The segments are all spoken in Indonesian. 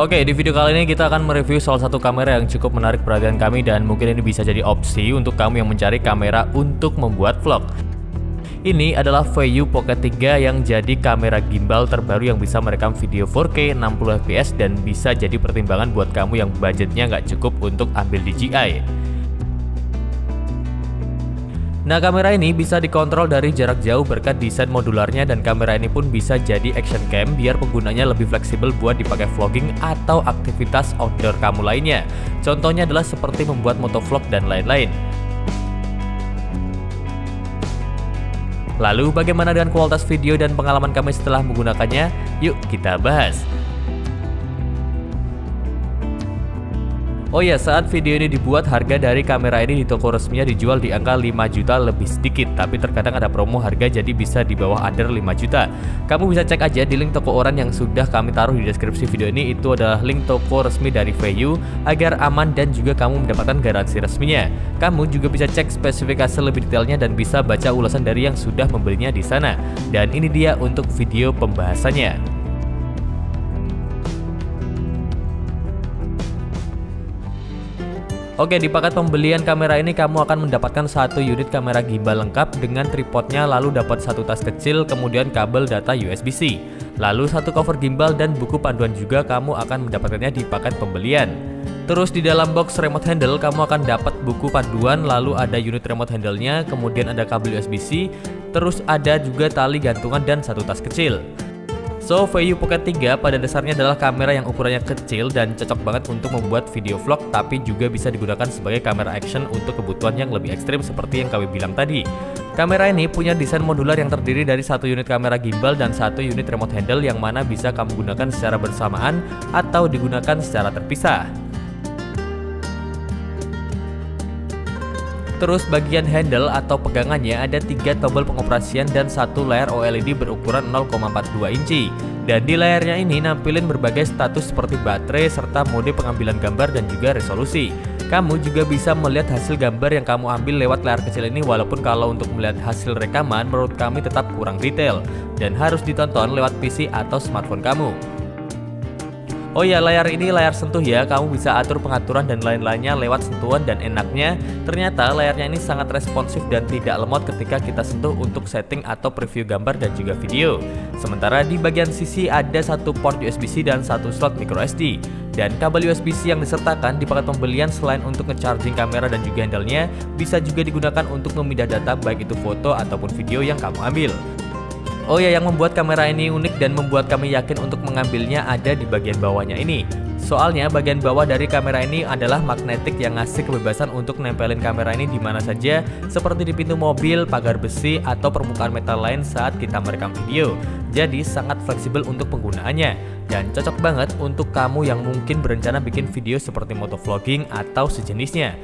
Oke, di video kali ini kita akan mereview salah satu kamera yang cukup menarik perhatian kami dan mungkin ini bisa jadi opsi untuk kamu yang mencari kamera untuk membuat vlog. Ini adalah VAIYU Pocket 3 yang jadi kamera gimbal terbaru yang bisa merekam video 4K 60 fps dan bisa jadi pertimbangan buat kamu yang budgetnya nggak cukup untuk ambil DJI. Nah, kamera ini bisa dikontrol dari jarak jauh berkat desain modularnya dan kamera ini pun bisa jadi action cam biar penggunanya lebih fleksibel buat dipakai vlogging atau aktivitas outdoor kamu lainnya. Contohnya adalah seperti membuat motovlog dan lain-lain. Lalu bagaimana dengan kualitas video dan pengalaman kami setelah menggunakannya? Yuk kita bahas. Oh ya, saat video ini dibuat, harga dari kamera ini di toko resminya dijual di angka 5 juta lebih sedikit, tapi terkadang ada promo harga jadi bisa di bawah under 5 juta. Kamu bisa cek aja di link toko Oran yang sudah kami taruh di deskripsi video ini. Itu adalah link toko resmi dari VAIYU agar aman dan juga kamu mendapatkan garansi resminya. Kamu juga bisa cek spesifikasi lebih detailnya dan bisa baca ulasan dari yang sudah membelinya di sana. Dan ini dia untuk video pembahasannya. Oke, di paket pembelian kamera ini kamu akan mendapatkan satu unit kamera gimbal lengkap dengan tripodnya, lalu dapat satu tas kecil, kemudian kabel data USB-C, lalu satu cover gimbal dan buku panduan juga kamu akan mendapatkannya di paket pembelian. Terus di dalam box remote handle kamu akan dapat buku panduan, lalu ada unit remote handle-nya, kemudian ada kabel USB-C, terus ada juga tali gantungan dan satu tas kecil. So, VAIYU Pocket 3 pada dasarnya adalah kamera yang ukurannya kecil dan cocok banget untuk membuat video vlog, tapi juga bisa digunakan sebagai kamera action untuk kebutuhan yang lebih ekstrim seperti yang kami bilang tadi. Kamera ini punya desain modular yang terdiri dari satu unit kamera gimbal dan satu unit remote handle yang mana bisa kamu gunakan secara bersamaan atau digunakan secara terpisah. Terus bagian handle atau pegangannya ada 3 tombol pengoperasian dan satu layar OLED berukuran 0,42 inci. Dan di layarnya ini nampilin berbagai status seperti baterai serta mode pengambilan gambar dan juga resolusi. Kamu juga bisa melihat hasil gambar yang kamu ambil lewat layar kecil ini, walaupun kalau untuk melihat hasil rekaman menurut kami tetap kurang detail dan harus ditonton lewat PC atau smartphone kamu. Oh ya, layar ini layar sentuh ya, kamu bisa atur pengaturan dan lain-lainnya lewat sentuhan dan enaknya ternyata layarnya ini sangat responsif dan tidak lemot ketika kita sentuh untuk setting atau preview gambar dan juga video. Sementara di bagian sisi ada satu port USB-C dan satu slot microSD. Dan kabel USB-C yang disertakan di paket pembelian selain untuk nge-charging kamera dan juga handle-nya, bisa juga digunakan untuk memindah data baik itu foto ataupun video yang kamu ambil. Oh ya, yang membuat kamera ini unik dan membuat kami yakin untuk mengambilnya ada di bagian bawahnya ini. Soalnya bagian bawah dari kamera ini adalah magnetik yang ngasih kebebasan untuk nempelin kamera ini di mana saja, seperti di pintu mobil, pagar besi, atau permukaan metal lain saat kita merekam video. Jadi sangat fleksibel untuk penggunaannya dan cocok banget untuk kamu yang mungkin berencana bikin video seperti motovlogging atau sejenisnya.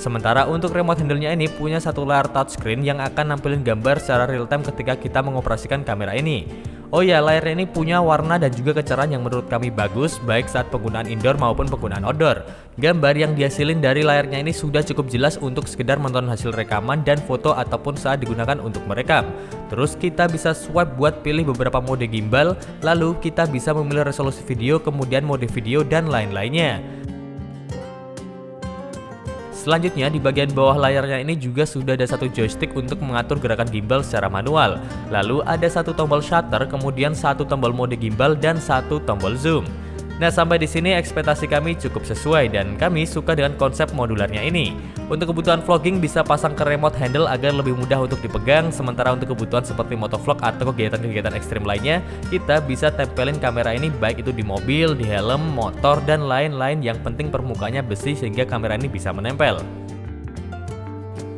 Sementara untuk remote handle-nya ini punya satu layar touchscreen yang akan nampilin gambar secara real time ketika kita mengoperasikan kamera ini. Oh ya, layarnya ini punya warna dan juga kecerahan yang menurut kami bagus baik saat penggunaan indoor maupun penggunaan outdoor. Gambar yang dihasilin dari layarnya ini sudah cukup jelas untuk sekedar menonton hasil rekaman dan foto ataupun saat digunakan untuk merekam. Terus kita bisa swipe buat pilih beberapa mode gimbal, lalu kita bisa memilih resolusi video, kemudian mode video dan lain-lainnya. Selanjutnya di bagian bawah layarnya ini juga sudah ada satu joystick untuk mengatur gerakan gimbal secara manual. Lalu ada satu tombol shutter, kemudian satu tombol mode gimbal dan satu tombol zoom. Nah, sampai di sini ekspektasi kami cukup sesuai dan kami suka dengan konsep modularnya ini. Untuk kebutuhan vlogging bisa pasang ke remote handle agar lebih mudah untuk dipegang, sementara untuk kebutuhan seperti motovlog atau kegiatan-kegiatan ekstrim lainnya, kita bisa tempelin kamera ini baik itu di mobil, di helm, motor, dan lain-lain. Yang penting permukaannya besi sehingga kamera ini bisa menempel.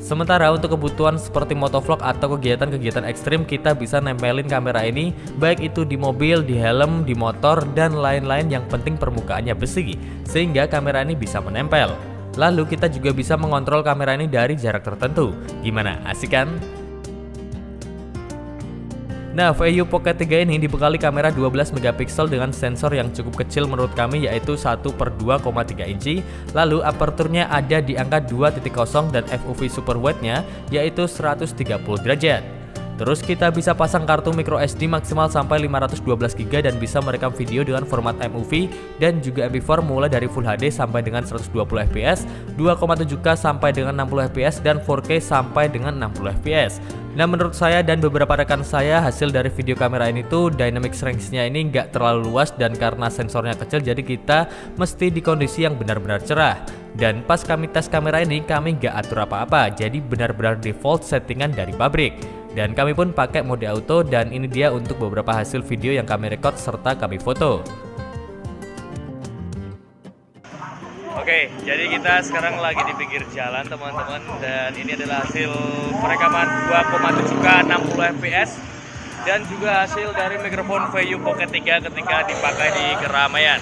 Sementara untuk kebutuhan seperti motovlog atau kegiatan-kegiatan ekstrim, kita bisa nempelin kamera ini baik itu di mobil, di helm, di motor, dan lain-lain. Yang penting permukaannya besi sehingga kamera ini bisa menempel. Lalu kita juga bisa mengontrol kamera ini dari jarak tertentu. Gimana, asik kan? Nah, VAIYU Pocket 3 ini dibekali kamera 12 megapiksel dengan sensor yang cukup kecil menurut kami, yaitu 1/2,3 inci. Lalu aperturnya ada di angka 2.0 dan FOV super wide-nya yaitu 130 derajat. Terus kita bisa pasang kartu micro SD maksimal sampai 512 GB dan bisa merekam video dengan format MOV dan juga MP4 mulai dari Full HD sampai dengan 120 fps, 2,7K sampai dengan 60 fps dan 4K sampai dengan 60 fps. Nah, menurut saya dan beberapa rekan saya, hasil dari video kamera ini tuh dynamic range-nya ini nggak terlalu luas, dan karena sensornya kecil jadi kita mesti di kondisi yang benar-benar cerah. Dan pas kami tes kamera ini kami nggak atur apa-apa, jadi benar-benar default settingan dari pabrik. Dan kami pun pakai mode auto, dan ini dia untuk beberapa hasil video yang kami record serta kami foto. Oke, jadi kita sekarang lagi di pinggir jalan teman-teman, dan ini adalah hasil perekaman 2,7K 60 fps dan juga hasil dari mikrofon VAIO Pocket 3 ketika dipakai di keramaian.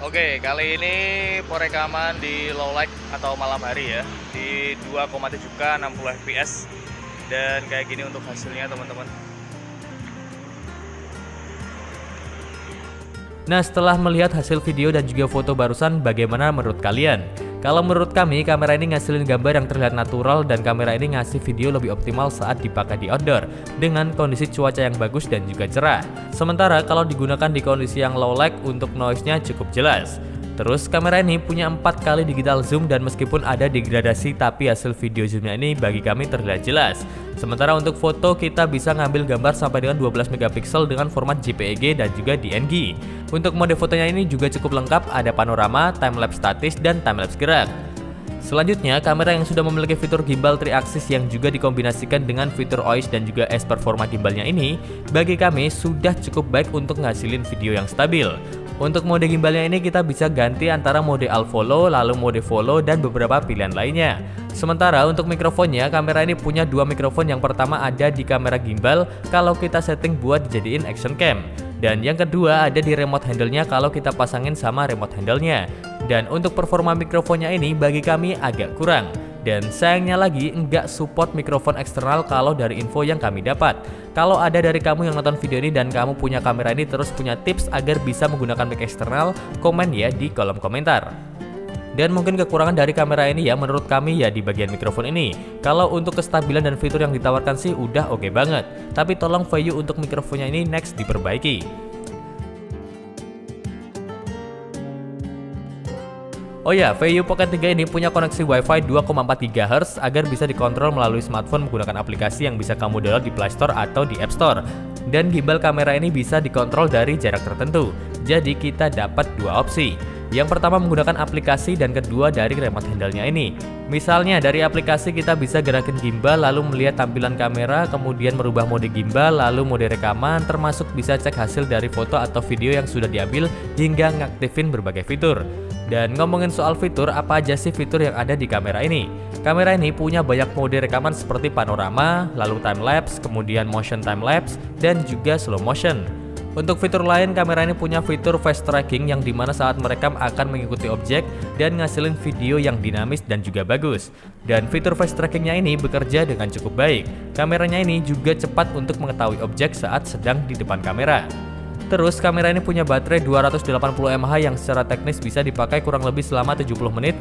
Oke, kali ini perekaman di low light atau malam hari ya, di 2,7K 60 fps, dan kayak gini untuk hasilnya teman-teman. Nah, setelah melihat hasil video dan juga foto barusan, bagaimana menurut kalian? Kalau menurut kami, kamera ini ngasilin gambar yang terlihat natural, dan kamera ini ngasih video lebih optimal saat dipakai di outdoor dengan kondisi cuaca yang bagus dan juga cerah. Sementara kalau digunakan di kondisi yang low light, untuk noise-nya cukup jelas. Terus kamera ini punya 4 kali digital zoom, dan meskipun ada degradasi tapi hasil video zoomnya ini bagi kami terlihat jelas. Sementara untuk foto kita bisa ngambil gambar sampai dengan 12 megapiksel dengan format JPEG dan juga DNG. Untuk mode fotonya ini juga cukup lengkap, ada panorama, timelapse statis, dan timelapse gerak. Selanjutnya, kamera yang sudah memiliki fitur gimbal 3 axis yang juga dikombinasikan dengan fitur OIS dan juga S performa gimbalnya ini, bagi kami sudah cukup baik untuk ngasilin video yang stabil. Untuk mode gimbalnya ini kita bisa ganti antara mode all follow, lalu mode follow, dan beberapa pilihan lainnya. Sementara untuk mikrofonnya, kamera ini punya 2 mikrofon. Yang pertama ada di kamera gimbal kalau kita setting buat dijadiin action cam, dan yang kedua ada di remote handle-nya kalau kita pasangin sama remote handle-nya. Dan untuk performa mikrofonnya ini bagi kami agak kurang, dan sayangnya lagi nggak support mikrofon eksternal kalau dari info yang kami dapat. Kalau ada dari kamu yang nonton video ini dan kamu punya kamera ini terus punya tips agar bisa menggunakan mic eksternal, komen ya di kolom komentar. Dan mungkin kekurangan dari kamera ini ya menurut kami ya di bagian mikrofon ini. Kalau untuk kestabilan dan fitur yang ditawarkan sih udah oke banget, tapi tolong VAIO untuk mikrofonnya ini next diperbaiki. Oh ya, VAIO Pocket 3 ini punya koneksi Wi-Fi 2,4 GHz agar bisa dikontrol melalui smartphone menggunakan aplikasi yang bisa kamu download di Play Store atau di App Store. Dan gimbal kamera ini bisa dikontrol dari jarak tertentu. Jadi kita dapat 2 opsi. Yang pertama menggunakan aplikasi, dan kedua dari remote handle-nya ini. Misalnya dari aplikasi kita bisa gerakin gimbal lalu melihat tampilan kamera, kemudian merubah mode gimbal, lalu mode rekaman, termasuk bisa cek hasil dari foto atau video yang sudah diambil hingga ngaktifin berbagai fitur. Dan ngomongin soal fitur, apa aja sih fitur yang ada di kamera ini? Kamera ini punya banyak mode rekaman seperti panorama, lalu timelapse, kemudian motion timelapse, dan juga slow motion. Untuk fitur lain, kamera ini punya fitur face tracking yang dimana saat merekam akan mengikuti objek dan ngasilin video yang dinamis dan juga bagus. Dan fitur face trackingnya ini bekerja dengan cukup baik. Kameranya ini juga cepat untuk mengetahui objek saat sedang di depan kamera. Terus kamera ini punya baterai 280 mAh yang secara teknis bisa dipakai kurang lebih selama 70 menit.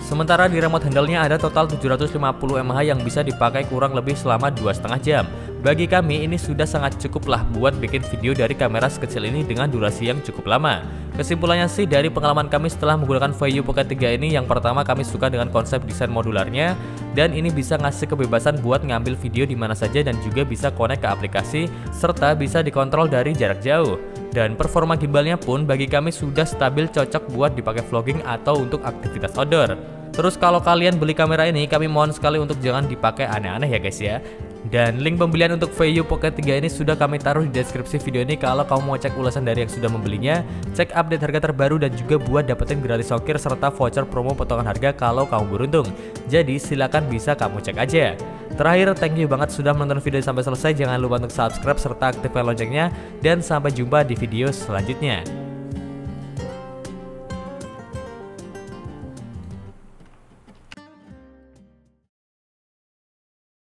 Sementara di remote handle-nya ada total 750 mAh yang bisa dipakai kurang lebih selama 2,5 jam. Bagi kami ini sudah sangat cukup lah buat bikin video dari kamera sekecil ini dengan durasi yang cukup lama. Kesimpulannya sih dari pengalaman kami setelah menggunakan VAIO Pocket 3 ini, yang pertama kami suka dengan konsep desain modularnya, dan ini bisa ngasih kebebasan buat ngambil video di mana saja dan juga bisa connect ke aplikasi serta bisa dikontrol dari jarak jauh. Dan performa gimbalnya pun bagi kami sudah stabil, cocok buat dipakai vlogging atau untuk aktivitas outdoor. Terus kalau kalian beli kamera ini, kami mohon sekali untuk jangan dipakai aneh-aneh ya guys ya. Dan link pembelian untuk VAIO Pocket 3 ini sudah kami taruh di deskripsi video ini kalau kamu mau cek ulasan dari yang sudah membelinya, cek update harga terbaru, dan juga buat dapetin gratis ongkir serta voucher promo potongan harga kalau kamu beruntung. Jadi silakan bisa kamu cek aja. Terakhir, thank you banget sudah menonton video sampai selesai. Jangan lupa untuk subscribe serta aktifkan loncengnya, dan sampai jumpa di video selanjutnya.